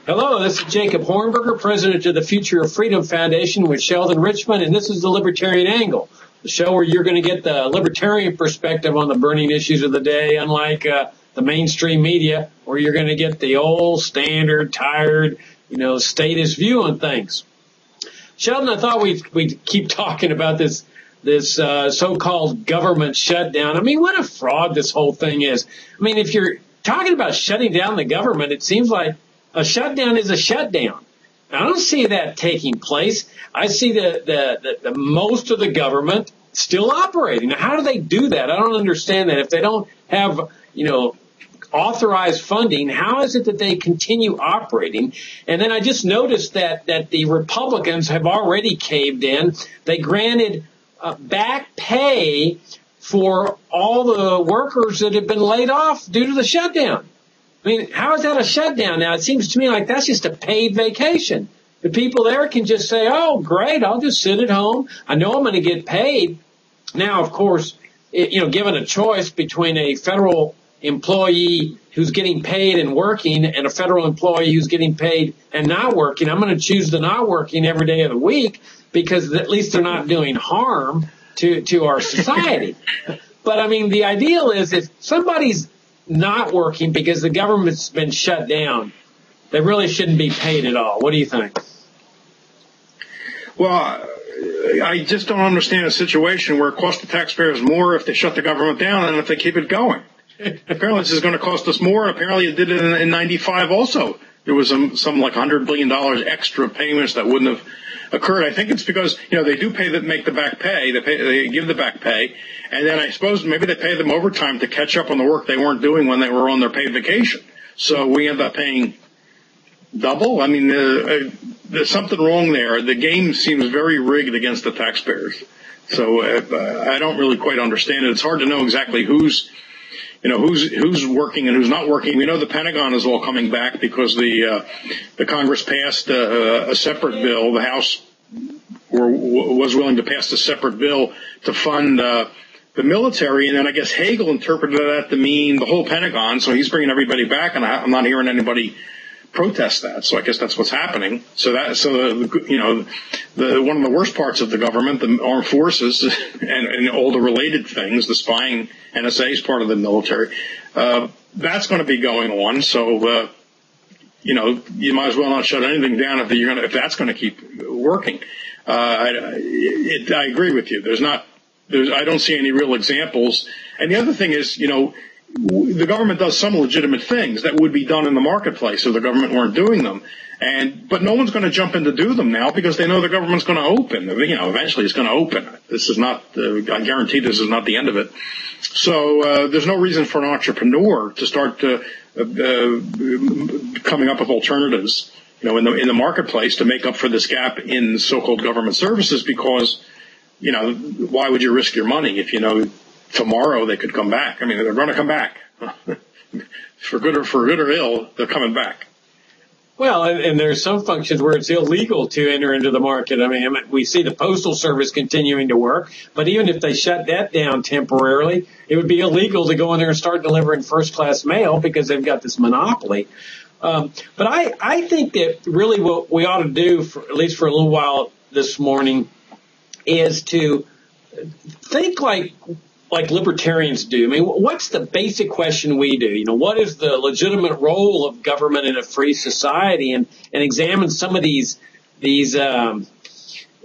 Hello, this is Jacob Hornberger, president of the Future of Freedom Foundation with Sheldon Richmond, and this is the Libertarian Angle, the show where you're going to get the libertarian perspective on the burning issues of the day, unlike the mainstream media, where you're going to get the old, standard, tired, statist view on things. Sheldon, I thought we'd keep talking about this so-called government shutdown. I mean, what a fraud this whole thing is. I mean, if you're talking about shutting down the government, it seems like a shutdown is a shutdown. I don't see that taking place. I see the most of the government still operating. Now, how do they do that? I don't understand that. If they don't have, authorized funding, how is it that they continue operating? And then I just noticed that the Republicans have already caved in. They granted back pay for all the workers that have been laid off due to the shutdown. I mean, how is that a shutdown? Now, it seems to me like that's just a paid vacation. The people there can just say, oh, great, I'll just sit at home. I know I'm going to get paid. Now, of course, given a choice between a federal employee who's getting paid and working and a federal employee who's getting paid and not working, I'm going to choose the not working every day of the week because at least they're not doing harm to our society. But, I mean, the ideal is if somebody's not working because the government's been shut down, they really shouldn't be paid at all. What do you think? Well, I just don't understand a situation where it costs the taxpayers more if they shut the government down than if they keep it going. Apparently this is going to cost us more. Apparently it did it in 95 also. There was some like $100 billion extra payments that wouldn't have occurred. I think it's because, they do make the back pay. They give the back pay. And then I suppose maybe they pay them overtime to catch up on the work they weren't doing when they were on their paid vacation. So we end up paying double. I mean, there's something wrong there. The game seems very rigged against the taxpayers. So I don't really quite understand it. It's hard to know exactly who's working and who's not working. We know the Pentagon is all coming back because the Congress passed a separate bill. The House was willing to pass a separate bill to fund the military, and then I guess Hagel interpreted that to mean the whole Pentagon. So he's bringing everybody back, and I'm not hearing anybody protest that. So I guess that's what's happening. So one of the worst parts of the government, the armed forces, and all the related things, the spying, NSA is part of the military. That's going to be going on. So you might as well not shut anything down if that's going to keep working. I agree with you. I don't see any real examples. And the other thing is, the government does some legitimate things that would be done in the marketplace if the government weren't doing them. But no one's going to jump in to do them now because they know the government's going to open. Eventually it's going to open. This is not, I guarantee this is not the end of it. So, there's no reason for an entrepreneur to start coming up with alternatives, in the marketplace to make up for this gap in so-called government services because, why would you risk your money if tomorrow they could come back? I mean, they're going to come back. for good or ill, they're coming back. Well, and there's some functions where it's illegal to enter into the market. I mean, we see the Postal Service continuing to work, but even if they shut that down temporarily, it would be illegal to go in there and start delivering first-class mail because they've got this monopoly. But I think that really what we ought to do, at least for a little while this morning, is to think like libertarians do. I mean, what's the basic question we do? What is the legitimate role of government in a free society? And examine some of these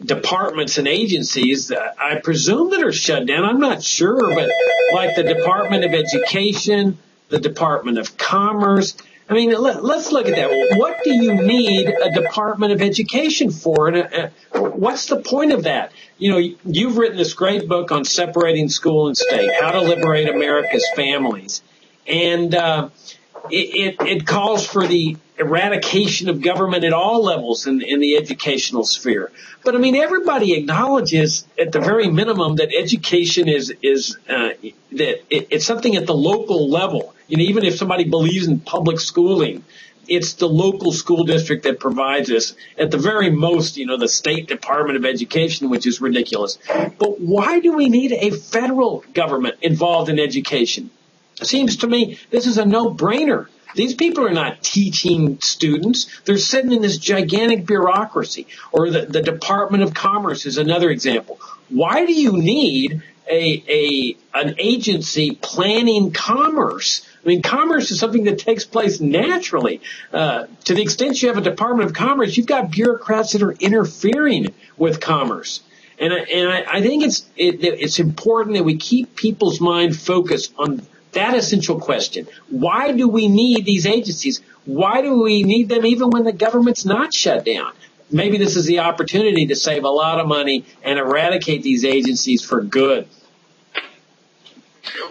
departments and agencies, I presume that are shut down. I'm not sure, but like the Department of Education, the Department of Commerce. I mean, let's look at that. What do you need a Department of Education for? And what's the point of that? You've written this great book on separating school and state, how to liberate America's families. And it calls for the eradication of government at all levels in the educational sphere. But, I mean, everybody acknowledges at the very minimum that education is that it's something at the local level. Even if somebody believes in public schooling, it's the local school district that provides this. At the very most, the State Department of Education, which is ridiculous. But why do we need a federal government involved in education? It seems to me this is a no-brainer. These people are not teaching students. They're sitting in this gigantic bureaucracy. Or the Department of Commerce is another example. Why do you need an agency planning commerce? I mean, commerce is something that takes place naturally. To the extent you have a Department of Commerce, you've got bureaucrats that are interfering with commerce. And I think it's important that we keep people's mind focused on that essential question. Why do we need these agencies? Why do we need them even when the government's not shut down? Maybe this is the opportunity to save a lot of money and eradicate these agencies for good.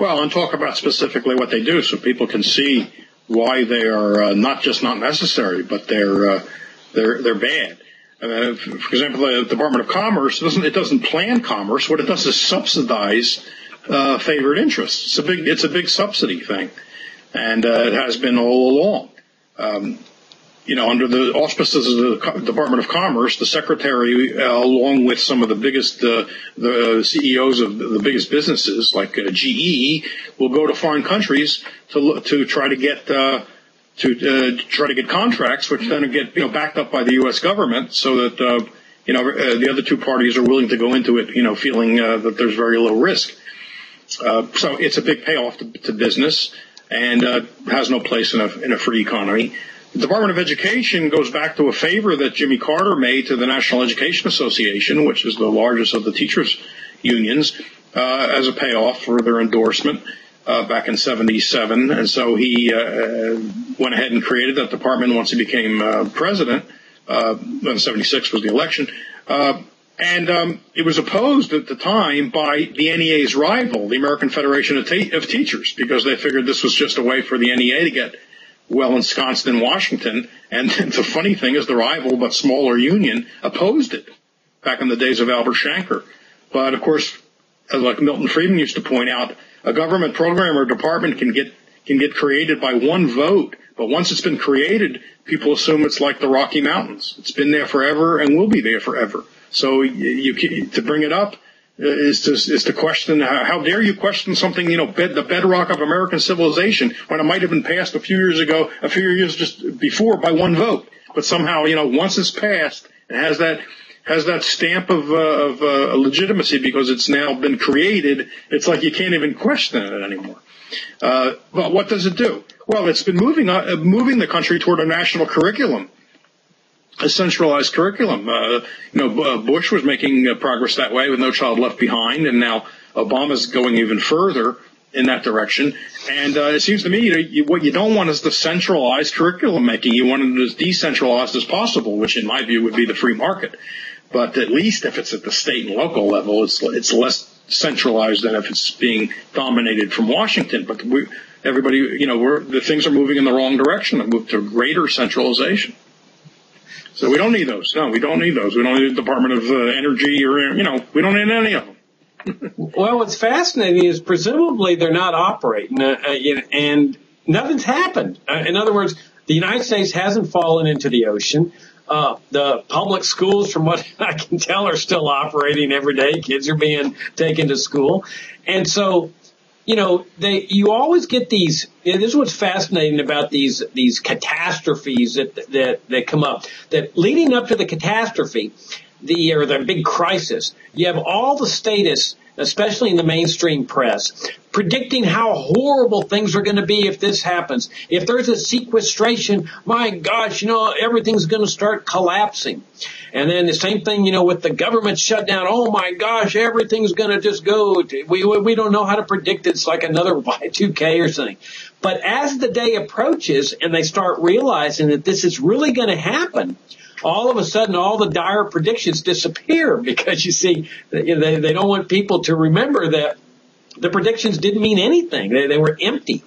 Well, and talk about specifically what they do so people can see why they are not just not necessary, but they're bad. For example, the Department of Commerce doesn't plan commerce. What it does is subsidize favored interests. It's a big subsidy thing, and it has been all along. Under the auspices of the Department of Commerce, the secretary, along with some of the biggest, the CEOs of the biggest businesses like GE, will go to foreign countries to try to get contracts, which then get backed up by the U.S. government, so that the other two parties are willing to go into it, feeling that there's very low risk. So it's a big payoff to business, and has no place in a free economy. The Department of Education goes back to a favor that Jimmy Carter made to the National Education Association, which is the largest of the teachers' unions, as a payoff for their endorsement back in '77. And so he went ahead and created that department once he became president. When '76 was the election. And it was opposed at the time by the NEA's rival, the American Federation of Teachers, because they figured this was just a way for the NEA to get well ensconced in Washington. And the funny thing is the rival but smaller union opposed it back in the days of Albert Shanker. But, of course, like Milton Friedman used to point out, a government program or department can get created by one vote. But once it's been created, people assume it's like the Rocky Mountains. It's been there forever and will be there forever. So to bring it up is to question, how dare you question something, the bedrock of American civilization, when it might have been passed a few years just before by one vote. But somehow, once it's passed, it has that stamp of legitimacy because it's now been created. It's like you can't even question it anymore. But what does it do? Well, it's been moving the country toward a national curriculum, a centralized curriculum. Bush was making progress that way with No Child Left Behind, and now Obama's going even further in that direction. And it seems to me what you don't want is the centralized curriculum making. You want it as decentralized as possible, which in my view would be the free market. But at least if it's at the state and local level, it's less centralized than if it's being dominated from Washington. But the things are moving in the wrong direction. They move to greater centralization. So we don't need those. No, we don't need those. We don't need the Department of Energy or, we don't need any of them. Well, what's fascinating is presumably they're not operating, and nothing's happened. In other words, the United States hasn't fallen into the ocean. The public schools, from what I can tell, are still operating every day. Kids are being taken to school. And so, you always get these, this is what's fascinating about these catastrophes that come up, that leading up to the catastrophe, the big crisis, you have all the statists, especially in the mainstream press, predicting how horrible things are going to be if this happens. If there's a sequestration, my gosh, everything's going to start collapsing. And then the same thing, with the government shutdown. Oh my gosh, everything's going to just go. We don't know how to predict it. It's like another Y2K or something. But as the day approaches and they start realizing that this is really going to happen, all of a sudden, all the dire predictions disappear because, you see, they don't want people to remember that the predictions didn't mean anything. They were empty.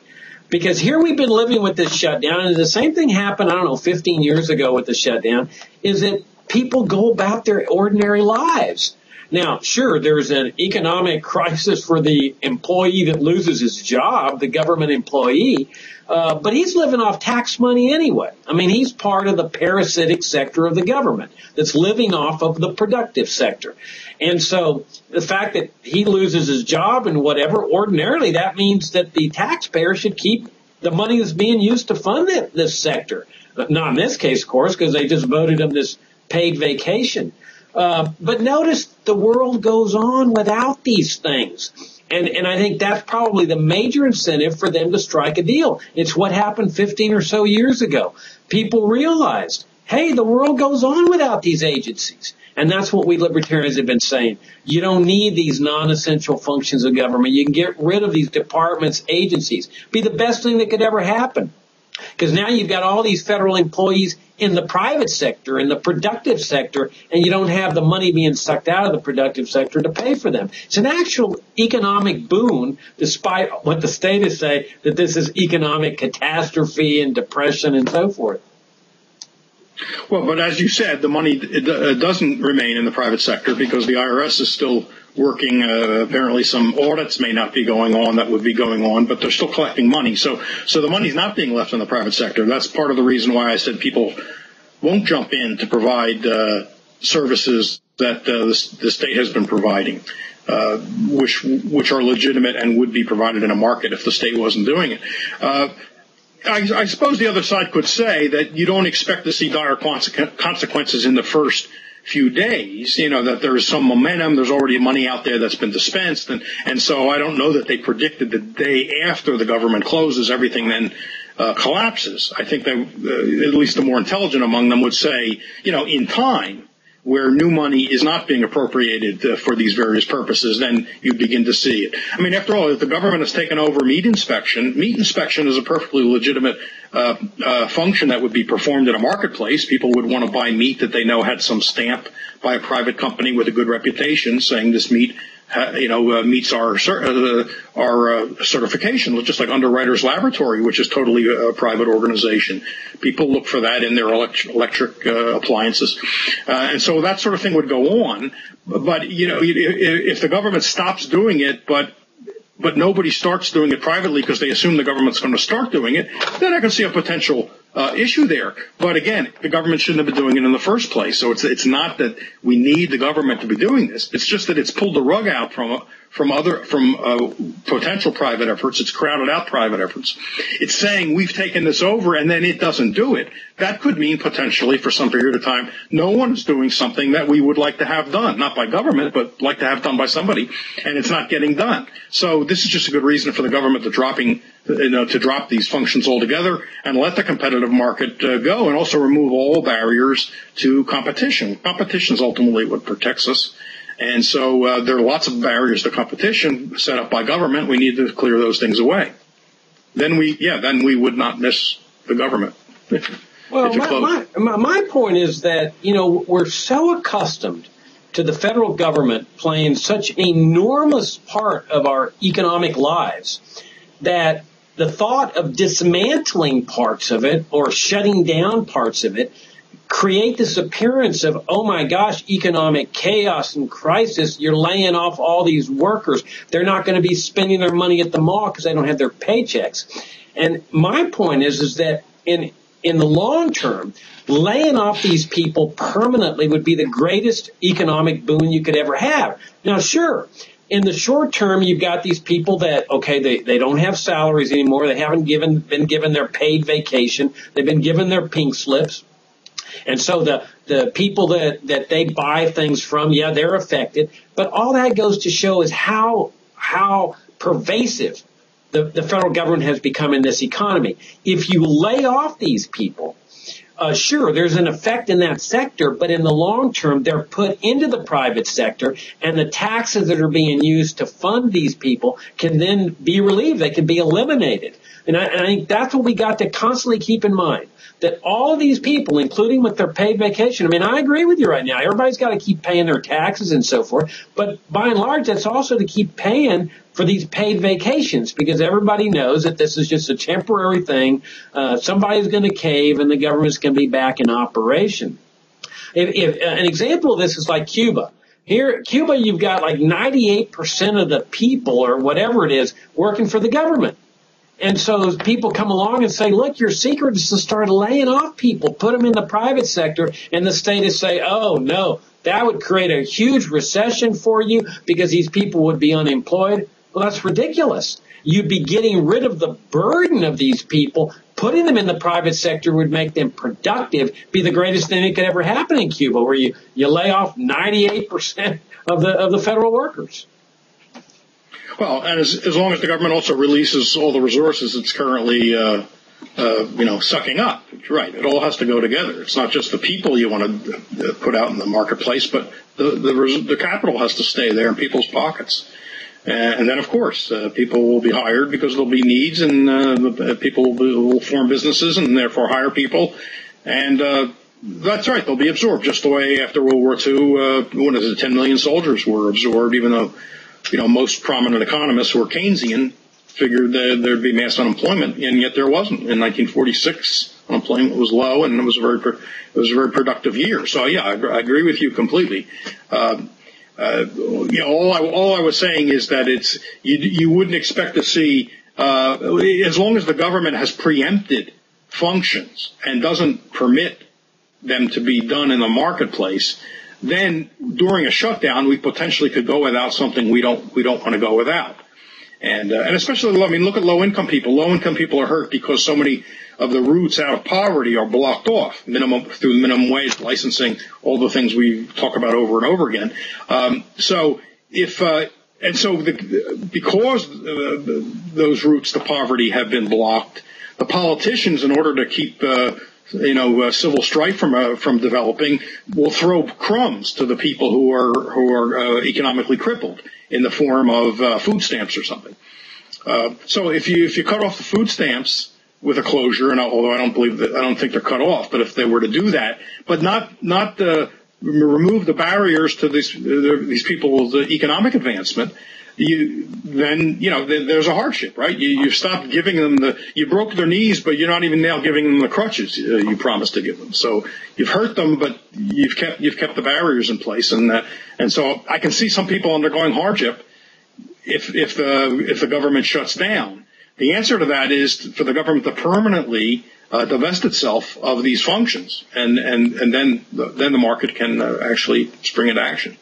Because here we've been living with this shutdown, and the same thing happened, 15 years ago with the shutdown, is that people go about their ordinary lives. Now, sure, there's an economic crisis for the employee that loses his job, the government employee, but he's living off tax money anyway. He's part of the parasitic sector of the government that's living off of the productive sector. And so the fact that he loses his job and whatever, ordinarily that means that the taxpayer should keep the money is being used to fund this sector. Not in this case, of course, because they just voted them this paid vacation. But notice the world goes on without these things. And I think that's probably the major incentive for them to strike a deal. It's what happened 15 or so years ago. People realized, hey, the world goes on without these agencies. And that's what we libertarians have been saying. You don't need these non-essential functions of government. You can get rid of these departments, agencies. Be the best thing that could ever happen. Because now you've got all these federal employees in the private sector, in the productive sector, and you don't have the money being sucked out of the productive sector to pay for them. It's an actual economic boon, despite what the statists say, that this is economic catastrophe and depression and so forth. Well, but as you said, the money doesn't remain in the private sector because the IRS is still working. Apparently some audits may not be going on that would be going on, but they're still collecting money. So the money's not being left in the private sector. That's part of the reason why I said people won't jump in to provide services that the state has been providing, which are legitimate and would be provided in a market if the state wasn't doing it. I suppose the other side could say that you don't expect to see dire consequences in the first few days, that there is some momentum, there's already money out there that's been dispensed, and so I don't know that they predicted the day after the government closes, everything then collapses. I think that at least the more intelligent among them would say, in time, where new money is not being appropriated for these various purposes, then you begin to see it. I mean, after all, if the government has taken over meat inspection is a perfectly legitimate function that would be performed in a marketplace. People would want to buy meat that they know had some stamp by a private company with a good reputation saying this meat meets our certification, just like Underwriters Laboratory, which is totally a private organization. People look for that in their electric appliances. And so that sort of thing would go on. But, if the government stops doing it, but nobody starts doing it privately because they assume the government's going to start doing it, then I can see a potential issue there. But again, the government shouldn't have been doing it in the first place. So it's not that we need the government to be doing this. It's just that it's pulled the rug out from potential private efforts. It's crowded out private efforts. It's saying we've taken this over and then it doesn't do it. That could mean potentially for some period of time, no one is doing something that we would like to have done, not by government, but like to have done by somebody, and it's not getting done. So this is just a good reason for the government to drop these functions altogether and let the competitive market go, and also remove all barriers to competition. Competition is ultimately what protects us. And so there are lots of barriers to competition set up by government. We need to clear those things away. Then we would not miss the government. Well, my point is that, we're so accustomed to the federal government playing such an enormous part of our economic lives that the thought of dismantling parts of it or shutting down parts of it create this appearance of, oh my gosh, economic chaos and crisis. You're laying off all these workers. They're not going to be spending their money at the mall because they don't have their paychecks. And my point is that in the long term, laying off these people permanently would be the greatest economic boon you could ever have. Now, sure, in the short term, you've got these people that, they don't have salaries anymore. They haven't been given their paid vacation. They've been given their pink slips. And so the people that they buy things from, they're affected. But all that goes to show is how pervasive the federal government has become in this economy. If you lay off these people, sure, there's an effect in that sector, but in the long term, they're put into the private sector, and the taxes that are being used to fund these people can then be relieved. They can be eliminated. And I think that's what we got to constantly keep in mind, that all of these people, including with their paid vacation, I agree with you right now. Everybody's got to keep paying their taxes and so forth. But by and large, that's also to keep paying for these paid vacations, because everybody knows that this is just a temporary thing. Somebody's going to cave and the government's going to be back in operation. If an example of this is like Cuba. Here, Cuba, you've got like 98% of the people or whatever it is working for the government. And so those people come along and say, look, your secret is to start laying off people, put them in the private sector, and the statists say, oh, no, that would create a huge recession for you because these people would be unemployed. Well, that's ridiculous. you'd be getting rid of the burden of these people. Putting them in the private sector would make them productive, be the greatest thing that could ever happen in Cuba, where you lay off 98% of the federal workers. Well, and as long as the government also releases all the resources it's currently, sucking up, right? It all has to go together. It's not just the people you want to put out in the marketplace, but the capital has to stay there in people's pockets. And then, of course, people will be hired because there'll be needs, and people will form businesses and therefore hire people. And that's right, they'll be absorbed, just the way after World War II, 10 million soldiers were absorbed, even though, most prominent economists who were Keynesian figured that there'd be mass unemployment, and yet there wasn't. In 1946, unemployment was low, and it was a very productive year. So, yeah, I agree with you completely. All I was saying is that you wouldn't expect to see, as long as the government has preempted functions and doesn't permit them to be done in the marketplace, then during a shutdown we potentially could go without something we don't want to go without. And especially, look at low-income people. Low-income people are hurt because so many of the routes out of poverty are blocked off, through minimum wage, licensing, all the things we talk about over and over again. Because those routes to poverty have been blocked, the politicians, in order to keep civil strife from developing, will throw crumbs to the people who are economically crippled in the form of food stamps or something. So if you cut off the food stamps with a closure, and although I don't think they're cut off, but if they were to do that, but not remove the barriers to these people's economic advancement, there's a hardship, right? You stopped giving them you broke their knees, but you're not even now giving them the crutches you promised to give them. So you've hurt them, but you've kept the barriers in place, and so I can see some people undergoing hardship if the government shuts down. The answer to that is for the government to permanently divest itself of these functions, and then the market can actually spring into action.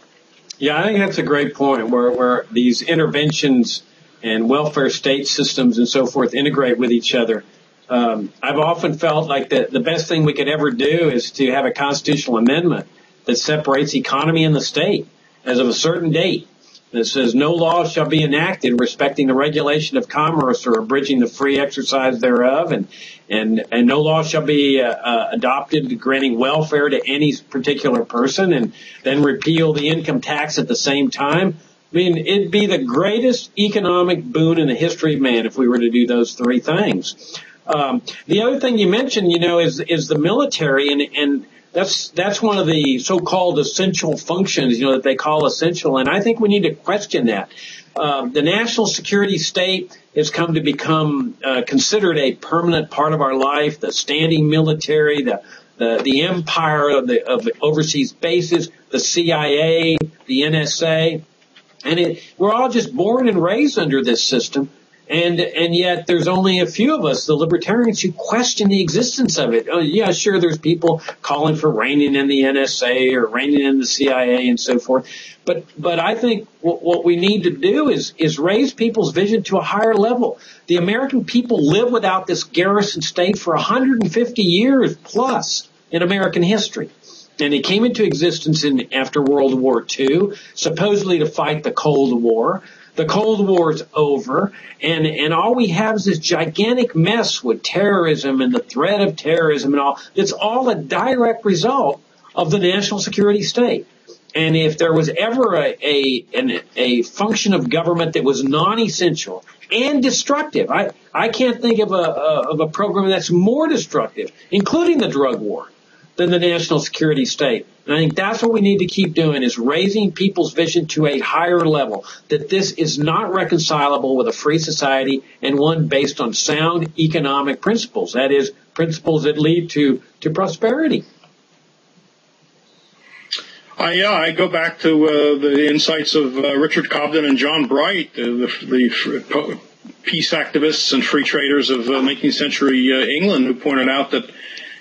Yeah, I think that's a great point, where these interventions and welfare state systems and so forth integrate with each other. I've often felt like the best thing we could ever do is to have a constitutional amendment that separates economy and the state as of a certain date. That says no law shall be enacted respecting the regulation of commerce or abridging the free exercise thereof, and no law shall be adopted granting welfare to any particular person, and then repeal the income tax at the same time. I mean, it'd be the greatest economic boon in the history of man if we were to do those three things. The other thing you mentioned, is the military, and that's one of the so-called essential functions, that they call essential, and I think we need to question that. The national security state has come to become considered a permanent part of our life. The standing military, the empire of overseas bases, the CIA, the NSA, and we're all just born and raised under this system. And yet there's only a few of us, the libertarians, who question the existence of it. Oh, yeah, sure, there's people calling for reining in the NSA or reining in the CIA and so forth. But I think what we need to do is raise people's vision to a higher level. The American people live without this garrison state for 150 years plus in American history. And it came into existence after World War II, supposedly to fight the Cold War. The Cold War's over, and all we have is this gigantic mess with terrorism and the threat of terrorism and all. It's all a direct result of the national security state. And if there was ever a function of government that was non-essential and destructive, I can't think of a program that's more destructive, including the drug war, than the national security state. And I think that's what we need to keep doing, is raising people's vision to a higher level, that this is not reconcilable with a free society and one based on sound economic principles. That is, principles that lead to prosperity. I go back to the insights of Richard Cobden and John Bright, the peace activists and free traders of 19th century England, who pointed out that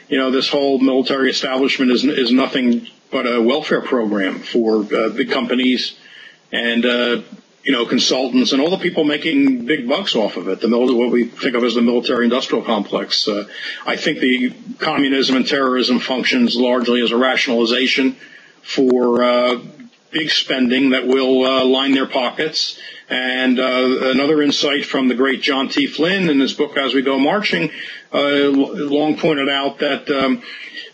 this whole military establishment is nothing but a welfare program for big companies and consultants and all the people making big bucks off of it, what we think of as the military-industrial complex. I think the communism and terrorism functions largely as a rationalization for big spending that will line their pockets. And another insight from the great John T. Flynn in his book, As We Go Marching, long pointed out that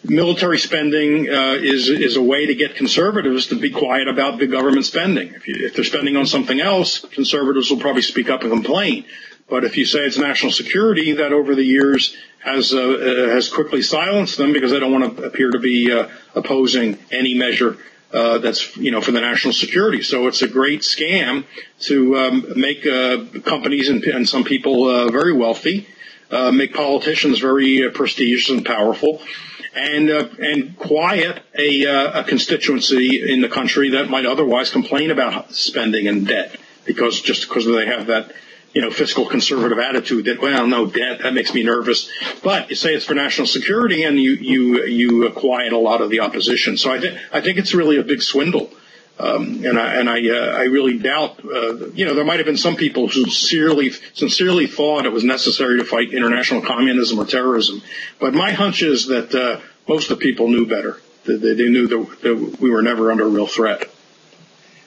military spending is a way to get conservatives to be quiet about big government spending. If they're spending on something else, conservatives will probably speak up and complain. But if you say it's national security, that over the years has quickly silenced them because they don't want to appear to be opposing any measure that's for the national security. So it's a great scam to make companies and some people very wealthy, make politicians very prestigious and powerful, and quiet a constituency in the country that might otherwise complain about spending and debt because they have that fiscal conservative attitude that, well, no debt, that makes me nervous. But you say it's for national security and you quiet a lot of the opposition. So I think it's really a big swindle. And I really doubt, there might have been some people who sincerely thought it was necessary to fight international communism or terrorism. But my hunch is that most of the people knew better. They knew that we were never under a real threat.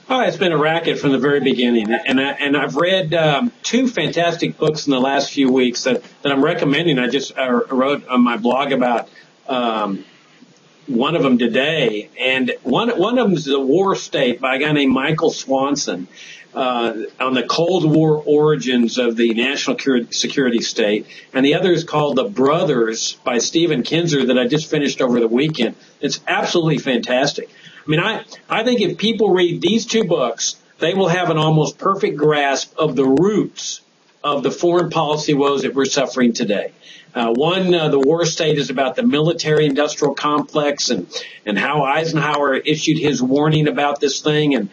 Oh, it's been a racket from the very beginning, and I've read two fantastic books in the last few weeks that I'm recommending. I just wrote on my blog about one of them today, and one of them is The War State by a guy named Michael Swanson on the Cold War origins of the national security state, and the other is called The Brothers by Stephen Kinzer that I just finished over the weekend. It's absolutely fantastic. I mean, I think if people read these two books, they will have an almost perfect grasp of the roots of the foreign policy woes that we're suffering today. The War State is about the military-industrial complex and how Eisenhower issued his warning about this thing and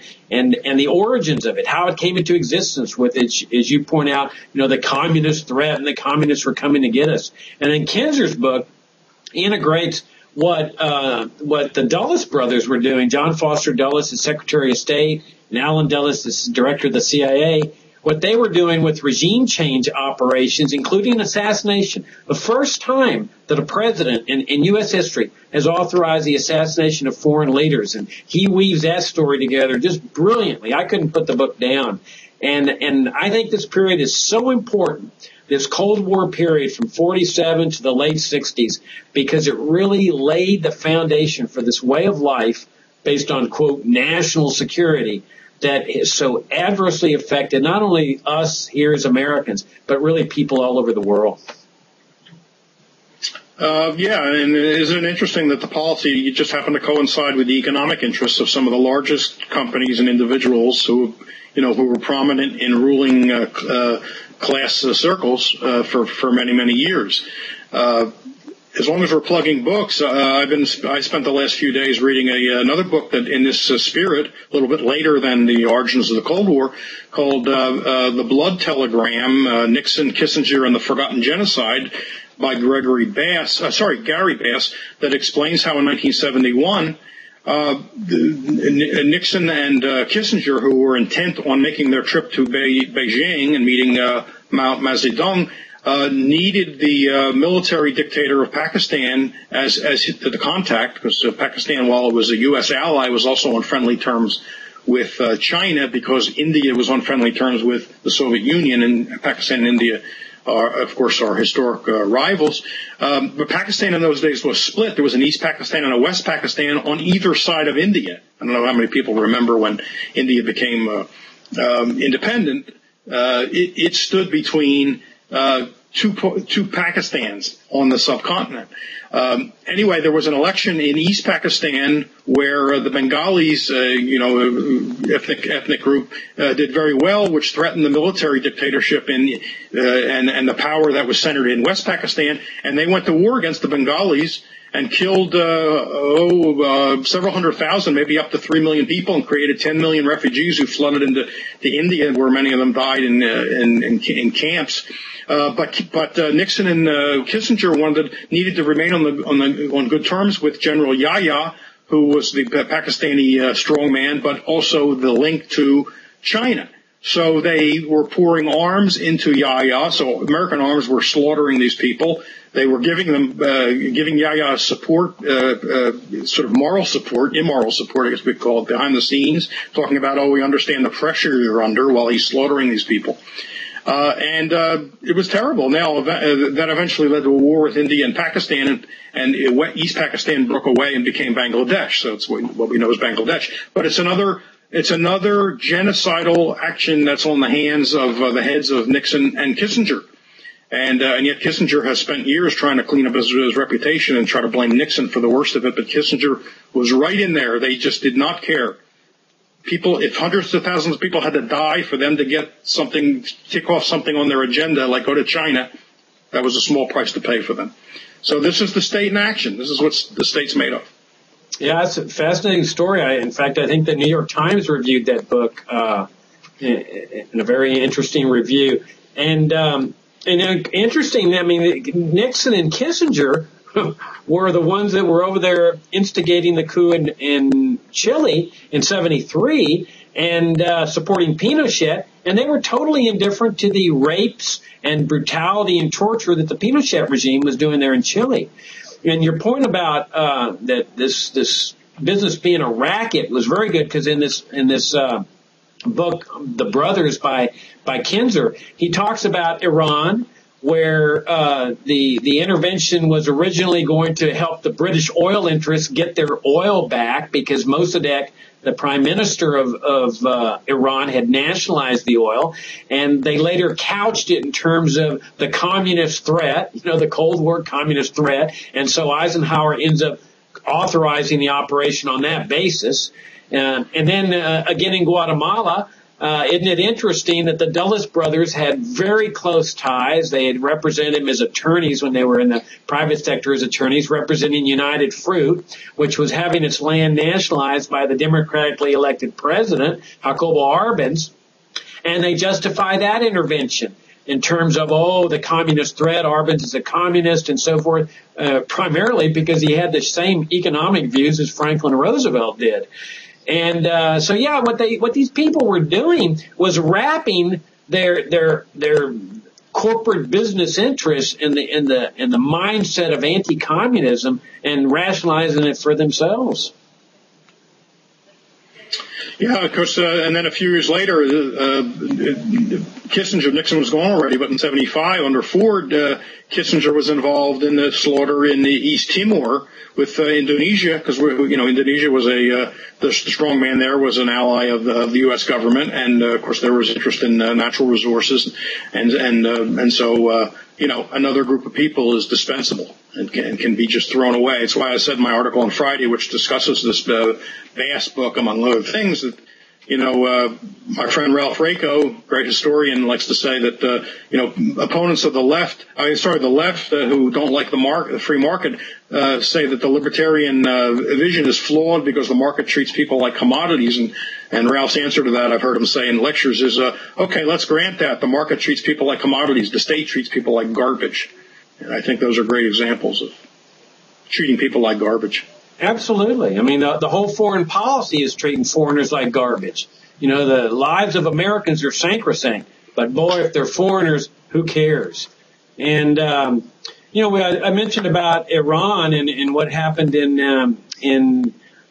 the origins of it, how it came into existence with it, as you point out, the communist threat and the communists were coming to get us. And then Kinzer's book integrates what the Dulles brothers were doing. John Foster Dulles is Secretary of State, and Allen Dulles is Director of the CIA. What they were doing with regime change operations, including assassination. The first time that a president in U.S. history has authorized the assassination of foreign leaders. And he weaves that story together just brilliantly. I couldn't put the book down. And I think this period is so important, this Cold War period from 47 to the late 60s, because it really laid the foundation for this way of life based on, quote, national security that has so adversely affected not only us here as Americans, but really people all over the world. And isn't it interesting that the policy just happened to coincide with the economic interests of some of the largest companies and individuals who were prominent in ruling class circles for many, many years. As long as we're plugging books, I spent the last few days reading another book that in this spirit, a little bit later than the origins of the Cold War, called The Blood Telegram, Nixon, Kissinger, and the Forgotten Genocide by Gary Bass, that explains how in 1971, Nixon and Kissinger, who were intent on making their trip to Beijing and meeting Mao Zedong, needed the military dictator of Pakistan as the contact, because Pakistan, while it was a U.S. ally, was also on friendly terms with China, because India was on friendly terms with the Soviet Union, and Pakistan and India are, of course, our historic rivals. But Pakistan in those days was split. There was an East Pakistan and a West Pakistan on either side of India. I don't know how many people remember when India became independent. It stood between two Pakistans on the subcontinent. Anyway, there was an election in East Pakistan where the Bengalis, ethnic group, did very well, which threatened the military dictatorship and the power that was centered in West Pakistan. And they went to war against the Bengalis and killed several hundred thousand, maybe up to 3 million people, and created 10 million refugees who flooded into India, where many of them died in camps. But Nixon and Kissinger needed to remain on good terms with General Yahya, who was the Pakistani strongman, but also the link to China. So they were pouring arms into Yahya. So American arms were slaughtering these people. They were giving Yahya support, sort of moral support, immoral support, I guess we'd call it, behind the scenes, talking about, oh, we understand the pressure you're under while he's slaughtering these people. And it was terrible. Now, that eventually led to a war with India and Pakistan, and East Pakistan broke away and became Bangladesh. So it's what we know as Bangladesh. But it's another genocidal action that's on the hands of the heads of Nixon and Kissinger. And yet Kissinger has spent years trying to clean up his reputation and try to blame Nixon for the worst of it. But Kissinger was right in there. They just did not care. People, if hundreds of thousands of people had to die for them to get something, tick off something on their agenda, like go to China, that was a small price to pay for them. So this is the state in action. This is what the state's made of. Yeah, it's a fascinating story. In fact, I think the New York Times reviewed that book in a very interesting review. And interesting, I mean, Nixon and Kissinger were the ones that were over there instigating the coup in Chile in 73 and supporting Pinochet, and they were totally indifferent to the rapes and brutality and torture that the Pinochet regime was doing there in Chile. And your point about that this business being a racket was very good, because in this book, The Brothers by Kinzer, he talks about Iran, where the intervention was originally going to help the British oil interests get their oil back, because Mossadegh, the prime minister of Iran, had nationalized the oil, and they later couched it in terms of the communist threat, the Cold War communist threat, and so Eisenhower ends up authorizing the operation on that basis. And then again in Guatemala, isn't it interesting that the Dulles brothers had very close ties? They had represented him as attorneys when they were in the private sector as attorneys, representing United Fruit, which was having its land nationalized by the democratically elected president, Jacobo Arbenz. And they justify that intervention in terms of, the communist threat, Arbenz is a communist and so forth, primarily because he had the same economic views as Franklin Roosevelt did. And what these people were doing was wrapping their corporate business interests in the mindset of anti-communism and rationalizing it for themselves. Yeah, of course, and then a few years later, Nixon was gone already, but in 75, under Ford, Kissinger was involved in the slaughter in the East Timor with Indonesia, because Indonesia was the strong man there was an ally of the U.S. government, and of course there was interest in natural resources, and so another group of people is dispensable and can be just thrown away. It's why I said in my article on Friday, which discusses this vast book, among other things, that my friend Ralph Rako, great historian, likes to say that opponents of the left who don't like the free market, say that the libertarian vision is flawed because the market treats people like commodities. And Ralph's answer to that, I've heard him say in lectures, is okay, let's grant that the market treats people like commodities, the state treats people like garbage. And I think those are great examples of treating people like garbage. Absolutely. I mean, the whole foreign policy is treating foreigners like garbage. The lives of Americans are sacrosanct, but boy, if they're foreigners, who cares? And, I mentioned about Iran and what happened in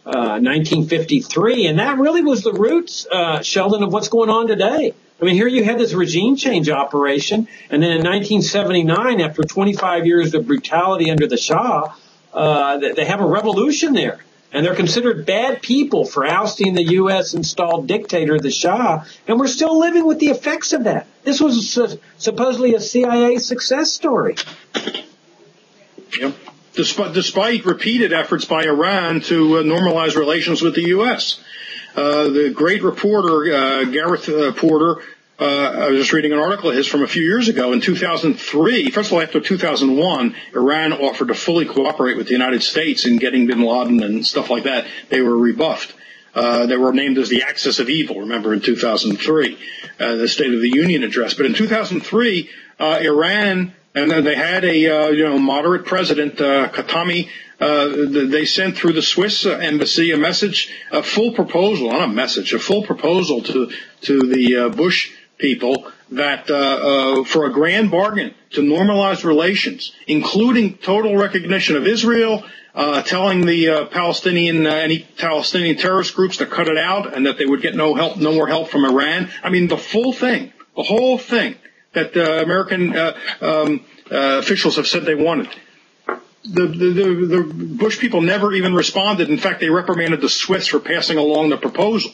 1953, and that really was the roots, Sheldon, of what's going on today. I mean, here you had this regime change operation, and then in 1979, after 25 years of brutality under the Shah, they have a revolution there, and they're considered bad people for ousting the U.S. installed dictator, the Shah, and we're still living with the effects of that. This was supposedly a CIA success story. Yep. Despite repeated efforts by Iran to normalize relations with the U.S. The great reporter, Gareth Porter, I was just reading an article of his from a few years ago. In 2003, first of all, after 2001, Iran offered to fully cooperate with the United States in getting bin Laden and stuff like that. They were rebuffed. They were named as the axis of evil, remember, in 2003, the State of the Union address. But in 2003, Iran, and they had a moderate president, Khatami, they sent through the Swiss embassy a full proposal to the Bush people that for a grand bargain to normalize relations, including total recognition of Israel, telling the any Palestinian terrorist groups to cut it out, and that they would get no more help from Iran. I mean, the whole thing that American officials have said they wanted. The Bush people never even responded. In fact, they reprimanded the Swiss for passing along the proposal.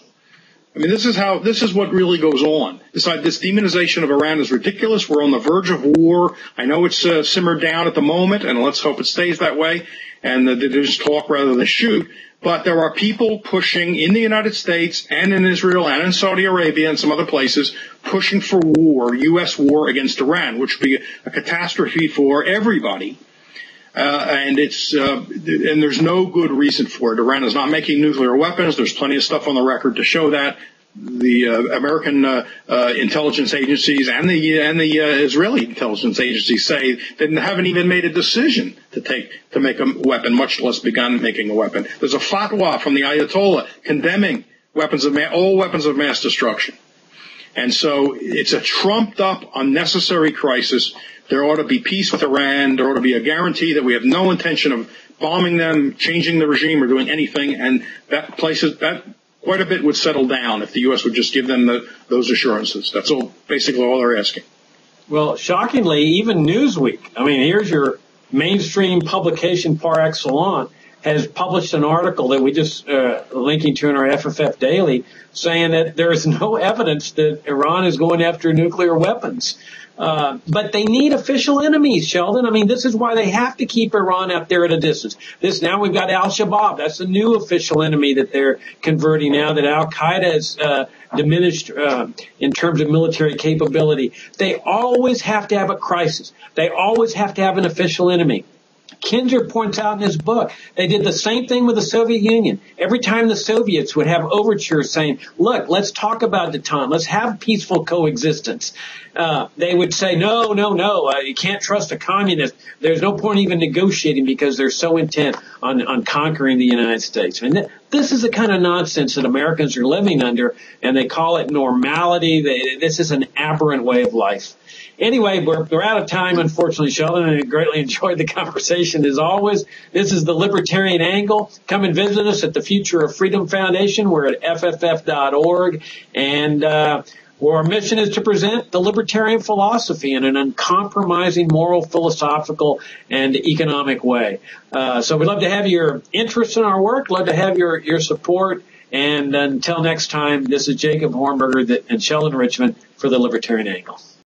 I mean, this is what really goes on. This demonization of Iran is ridiculous. We're on the verge of war. I know it's simmered down at the moment, and let's hope it stays that way, and they just talk rather than shoot. But there are people pushing in the United States and in Israel and in Saudi Arabia and some other places pushing for war, U.S. war against Iran, which would be a catastrophe for everybody. And there's no good reason for it. Iran is not making nuclear weapons. There's plenty of stuff on the record to show that. The American intelligence agencies and the Israeli intelligence agencies say they haven't even made a decision to make a weapon, much less begun making a weapon. There's a fatwa from the Ayatollah condemning all weapons of mass destruction. And so it's a trumped up, unnecessary crisis. There ought to be peace with Iran. There ought to be a guarantee that we have no intention of bombing them, changing the regime, or doing anything. And that quite a bit would settle down if the U.S. would just give them those assurances. That's basically all they're asking. Well, shockingly, even Newsweek, I mean, here's your mainstream publication par excellence, has published an article that we just linking to in our FFF Daily, saying that there is no evidence that Iran is going after nuclear weapons. But they need official enemies, Sheldon. I mean, this is why they have to keep Iran out there at a distance. Now we've got Al-Shabaab. That's the new official enemy that they're converting now that Al-Qaeda has diminished in terms of military capability. They always have to have a crisis. They always have to have an official enemy. Kinzer points out in his book, they did the same thing with the Soviet Union. Every time the Soviets would have overtures saying, look, let's talk about detente. Let's have peaceful coexistence. They would say, no, you can't trust a communist. There's no point even negotiating because they're so intent on conquering the United States. I mean, this is the kind of nonsense that Americans are living under, and they call it normality. This is an aberrant way of life. Anyway, we're out of time, unfortunately, Sheldon, and I greatly enjoyed the conversation as always. This is the Libertarian Angle. Come and visit us at the Future of Freedom Foundation. We're at fff.org, and our mission is to present the libertarian philosophy in an uncompromising moral, philosophical, and economic way. So we'd love to have your interest in our work, love to have your support, and until next time, this is Jacob Hornberger and Sheldon Richmond for the Libertarian Angle.